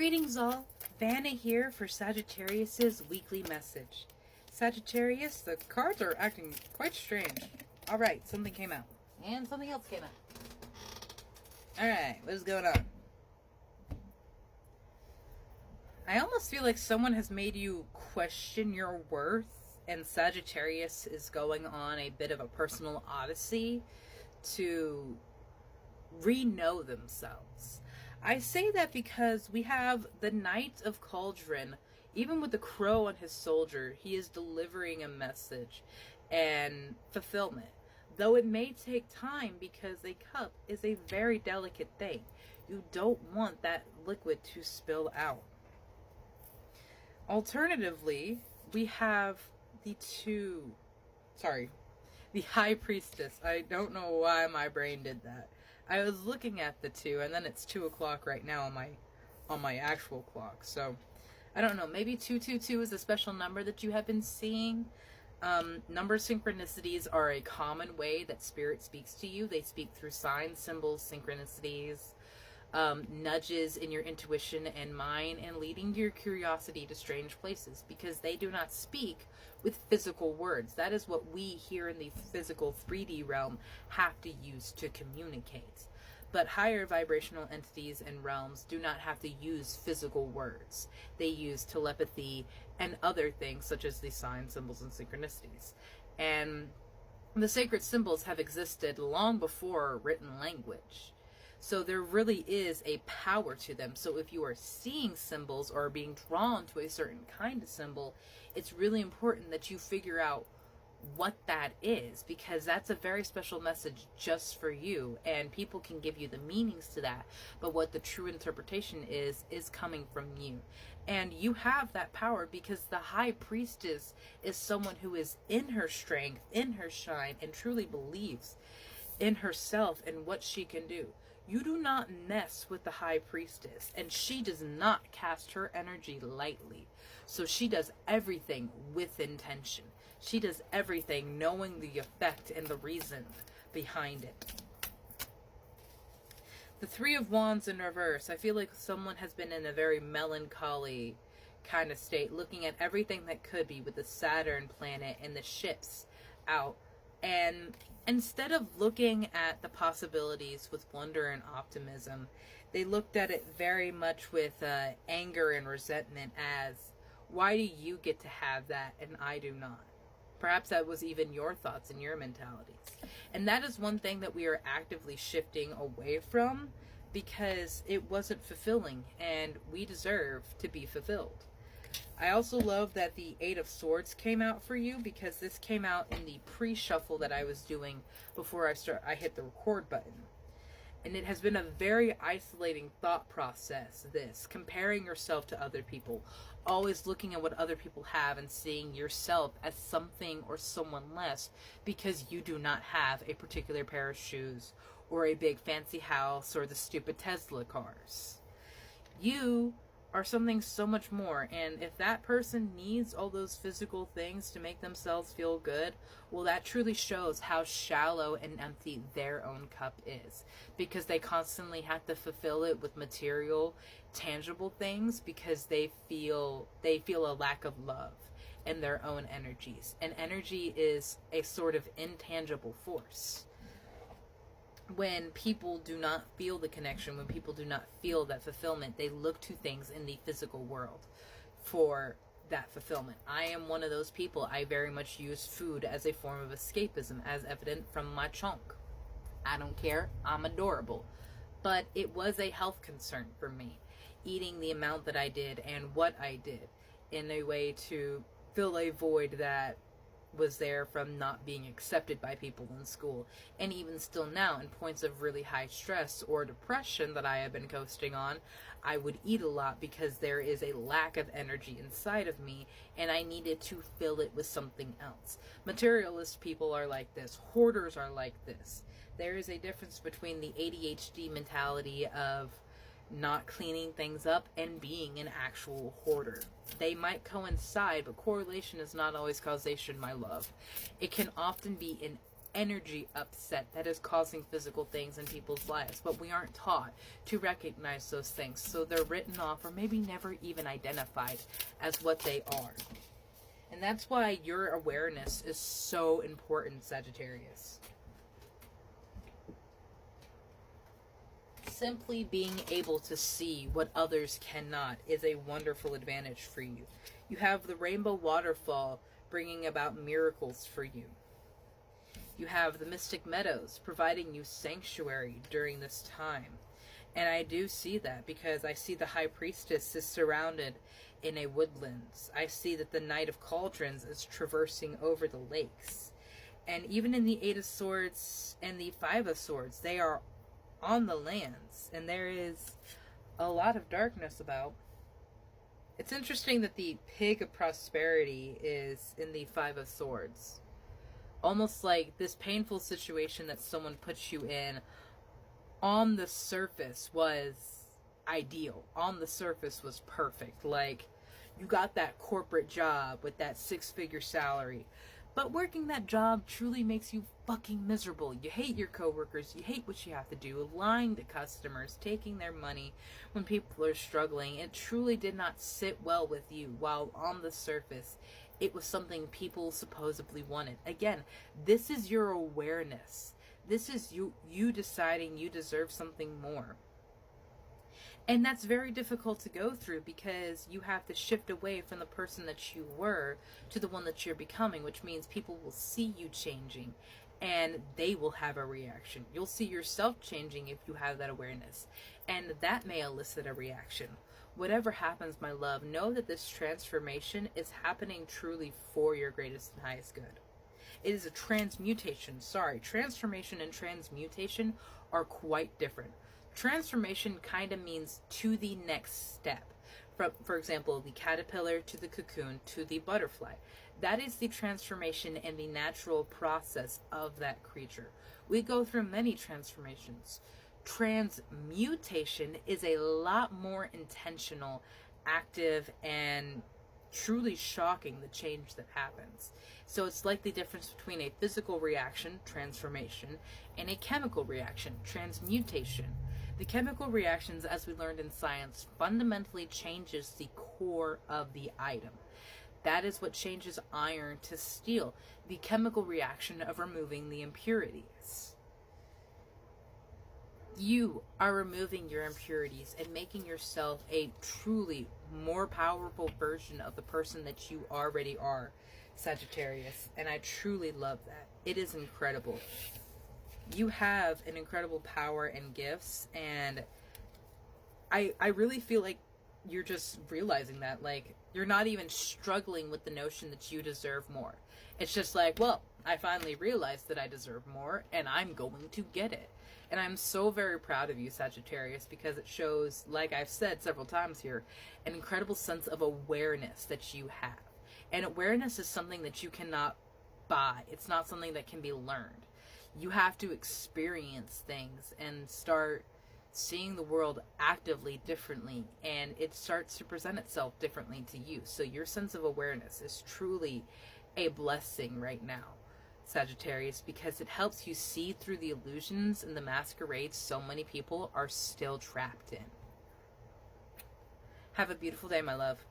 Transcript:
Greetings all, Vanna here for Sagittarius's weekly message. Sagittarius, the cards are acting quite strange. Alright, something came out. And something else came out. Alright, what is going on? I almost feel like someone has made you question your worth, and Sagittarius is going on a bit of a personal odyssey to re-know themselves. I say that because we have the Knight of Cauldron. Even with the crow on his soldier, he is delivering a message and fulfillment. Though it may take time because a cup is a very delicate thing. You don't want that liquid to spill out. Alternatively, we have the High Priestess. I don't know why my brain did that. I was looking at the two, and then it's 2 o'clock right now on my actual clock. So, I don't know. Maybe 222 is a special number that you have been seeing. Number synchronicities are a common way that Spirit speaks to you. They speak through signs, symbols, synchronicities, nudges in your intuition and mind, and leading your curiosity to strange places, because they do not speak with physical words. That is what we here in the physical 3D realm have to use to communicate. But higher vibrational entities and realms do not have to use physical words. They use telepathy and other things such as the signs, symbols, and synchronicities. And the sacred symbols have existed long before written language. So there really is a power to them. So if you are seeing symbols or being drawn to a certain kind of symbol, it's really important that you figure out what that is, because that's a very special message just for you, and people can give you the meanings to that, but what the true interpretation is coming from you. And you have that power, because the High Priestess is someone who is in her strength, in her shine, and truly believes in herself and what she can do. You do not mess with the High Priestess, and she does not cast her energy lightly. So she does everything with intention. She does everything knowing the effect and the reason behind it. The Three of Wands in reverse. I feel like someone has been in a very melancholy kind of state, looking at everything that could be with the Saturn planet and the ships out. And instead of looking at the possibilities with wonder and optimism, they looked at it very much with anger and resentment as, why do you get to have that and I do not? Perhaps that was even your thoughts and your mentalities. And that is one thing that we are actively shifting away from, because it wasn't fulfilling and we deserve to be fulfilled. I also love that the Eight of Swords came out for you, because this came out in the pre-shuffle that I was doing before I hit the record button. And it has been a very isolating thought process, this. Comparing yourself to other people. Always looking at what other people have and seeing yourself as something or someone less because you do not have a particular pair of shoes or a big fancy house or the stupid Tesla cars. You are something so much more, and if that person needs all those physical things to make themselves feel good, well, that truly shows how shallow and empty their own cup is, because they constantly have to fulfill it with material, tangible things, because they feel a lack of love in their own energies. And energy is a sort of intangible force. When people do not feel the connection, when people do not feel that fulfillment, they look to things in the physical world for that fulfillment. I am one of those people. I very much use food as a form of escapism, as evident from my chunk. I don't care. I'm adorable. But it was a health concern for me, eating the amount that I did and what I did, in a way to fill a void that was there from not being accepted by people in school. And even still now, in points of really high stress or depression that I have been coasting on, I would eat a lot because there is a lack of energy inside of me, and I needed to fill it with something else. Materialist people are like this. Hoarders are like this. There is a difference between the ADHD mentality of not cleaning things up and being an actual hoarder. They might coincide, but correlation is not always causation, my love. It can often be an energy upset that is causing physical things in people's lives, but we aren't taught to recognize those things, so they're written off or maybe never even identified as what they are. And that's why your awareness is so important, Sagittarius. Simply being able to see what others cannot is a wonderful advantage for you. You have the rainbow waterfall bringing about miracles for you. You have the mystic meadows providing you sanctuary during this time. And I do see that because I see the high priestess is surrounded in a woodlands. I see that the Knight of Cauldrons is traversing over the lakes. And even in the Eight of Swords and the Five of Swords, they are on the lands. And there is a lot of darkness about. It's interesting that the Pig of Prosperity is in the Five of Swords. Almost like this painful situation that someone puts you in on the surface was ideal. On the surface was perfect. Like, you got that corporate job with that 6-figure salary. But working that job truly makes you fucking miserable. You hate your coworkers. You hate what you have to do. Lying to customers. Taking their money when people are struggling. It truly did not sit well with you. While on the surface, it was something people supposedly wanted. Again, this is your awareness. This is you deciding you deserve something more. And that's very difficult to go through because you have to shift away from the person that you were to the one that you're becoming, which means people will see you changing and they will have a reaction. You'll see yourself changing if you have that awareness, and that may elicit a reaction. Whatever happens, my love, know that this transformation is happening truly for your greatest and highest good. It is a transmutation. Transformation and transmutation are quite different. Transformation kind of means to the next step. For example, the caterpillar to the cocoon to the butterfly. That is the transformation and the natural process of that creature. We go through many transformations. Transmutation is a lot more intentional, active, and truly shocking, the change that happens. So it's like the difference between a physical reaction, transformation, and a chemical reaction, transmutation. The chemical reactions, as we learned in science, fundamentally changes the core of the item. That is what changes iron to steel, the chemical reaction of removing the impurities. You are removing your impurities and making yourself a truly more powerful version of the person that you already are, Sagittarius. And I truly love that. It is incredible. You have an incredible power and gifts, and I really feel like you're just realizing that. Like, you're not even struggling with the notion that you deserve more. It's just like, well, I finally realized that I deserve more, and I'm going to get it. And I'm so very proud of you, Sagittarius, because it shows, like I've said several times here, an incredible sense of awareness that you have. And awareness is something that you cannot buy. It's not something that can be learned. You have to experience things and start seeing the world actively differently, and it starts to present itself differently to you. So your sense of awareness is truly a blessing right now, Sagittarius, because it helps you see through the illusions and the masquerades so many people are still trapped in. Have a beautiful day, my love.